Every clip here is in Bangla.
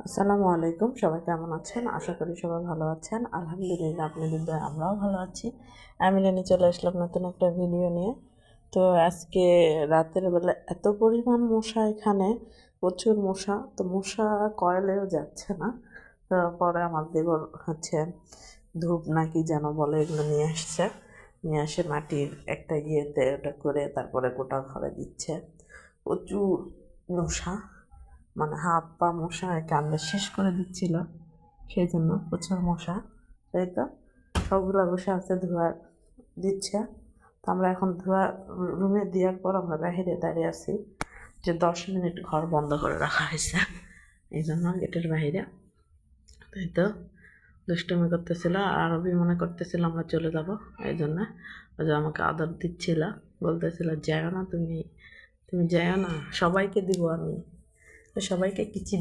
আসসালামু আলাইকুম। সবাই কেমন আছেন? আশা করি সবাই ভালো আছেন। আলহামদুলিল্লাহ আপনাদের দয়ায় আমরাও ভালো আছি। আমি রেনে চলে আসলাম নতুন একটা ভিডিও নিয়ে। তো আজকে রাতের বেলা এত পরিমাণ মশা এখানে, প্রচুর মশা। তো মশা কয়েলেও যাচ্ছে না। তো পরে আমার দেবর ধূপ নাকি যেন বলে এগুলো নিয়ে আসছে। নিয়ে আসে মাটির একটা ইয়েতে ওটা করে তারপরে গোটা ঘরে দিচ্ছে। প্রচুর মশা, মানে হাত পা মশায় কামড়ে শেষ করে দিচ্ছিল। সেই জন্য প্রচুর মশা। তাই তো সবগুলা বসে আছে, ধোয়া দিচ্ছে। তো আমরা এখন ধোয়া রুমে দেওয়ার পর আমরা বাহিরে দাঁড়িয়ে আছি, যে 10 মিনিট ঘর বন্ধ করে রাখা হয়েছে এই জন্য গেটের বাহিরে। তাই তো দুষ্টুমি করতেছিল আর রবি মনে করতেছিল আমরা চলে যাব। এই জন্য ওই যে আমাকে আদর দিচ্ছিল, বলতেছিল যাও না, তুমি তুমি যাও না, সবাইকে দিব আমি, সবাইকে কিচি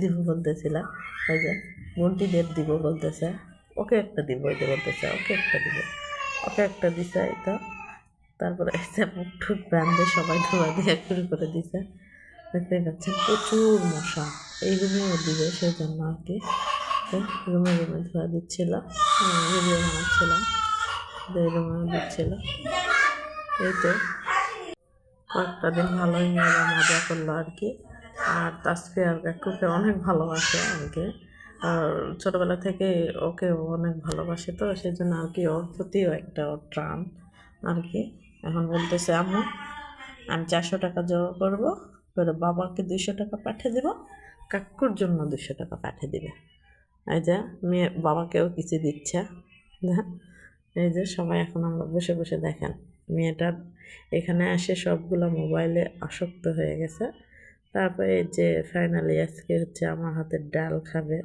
দিব বলতেছিল। ওই যে বন্টিদের দিব বলতেছে, ওকে একটা দিব, ওই যে বলতেছে ওকে একটা দিব, ওকে একটা দিছে। এই তো তারপরে এসে মুখ ঠুক ব্যান্ডে সবাই ধোয়া দিয়ে শুরু করে দিছে। দেখতে পাচ্ছেন প্রচুর মশা। এই রুমেও দিবে, সেই জন্য আর কি রুমে রুমে ধোয়া দিচ্ছিল, ভিডিও বানাচ্ছিলাম, এই রুমেও দিচ্ছিল। এই তো কয়েকটা দিন ভালোই মেয়েরা মজা করলো আর কি। আর তাসফি আর কাকুকে অনেক ভালোবাসে আমাকে, আর ছোটোবেলা থেকে ওকে অনেক ভালোবাসে, তো সেই জন্য আর কি ওর প্রতিও একটা ওর টান আর কি। এখন বলতেছে আম্মু আমি 400 টাকা জমা করবো, করে বাবাকে 200 টাকা পাঠিয়ে দেবো, কাকুর জন্য 200 টাকা পাঠিয়ে দেবে। এই যে মেয়ে বাবাকেও কিছু দিচ্ছে। এই যে সবাই এখন আমরা বসে বসে দেখেন, মেয়েটার এখানে এসে সবগুলো মোবাইলে আসক্ত হয়ে গেছে। তারপরে এই যে ফাইনালি আজকে আমার হাতের ডাল খাবে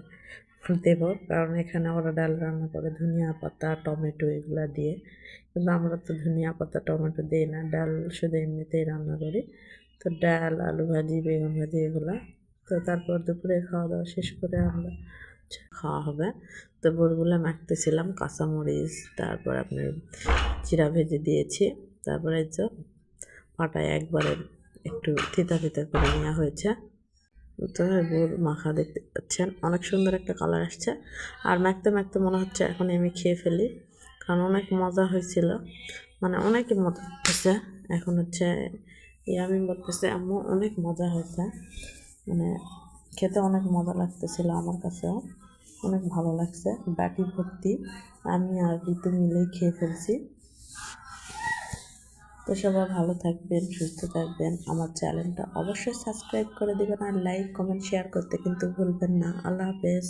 দেব, কারণ এখানে ওরা ডাল রান্না করে ধনিয়া পাতা টমেটো এগুলো দিয়ে, কিন্তু আমরা তো ধনিয়া পাতা টমেটো দিই না, ডাল শুধু এমনিতেই রান্না করি। তো ডাল আলু ভাজি বেগুন ভাজি এগুলা। তো তারপর দুপুরে খাওয়া দাওয়া শেষ করে আমরা খাওয়া হবে। তো বোরগুলো মাখতেছিলাম, কাঁচামরিচ তারপর আপনার জিরা ভেজে দিয়েছি। তারপরে যে পাটায় একবারে একটু থিতা থিতা করে নেওয়া হয়েছে। তো বোর মাখা দেখতে পাচ্ছেন অনেক সুন্দর একটা কালার আসছে। আর মাখতে মাখতে মনে হচ্ছে এখন আমি খেয়ে ফেলি, কারণ অনেক মজা হয়েছিল, মানে অনেকই মজা হচ্ছে। এখন আমি বলতেছে আম্মু অনেক মজা হয়েছে, মানে খেতে অনেক মজা লাগতেছিল, আমার কাছেও অনেক ভালো লাগছে। বাটি ভর্তি আমি আর ঋতু মিলেই খেয়ে ফেলছি। তো সবাই ভালো থাকবেন, সুস্থ থাকবেন। আমার চ্যানেলটা অবশ্যই সাবস্ক্রাইব করে দিবেন আর লাইক কমেন্ট শেয়ার করতে কিন্তু ভুলবেন না। আল্লাহ হাফেজ।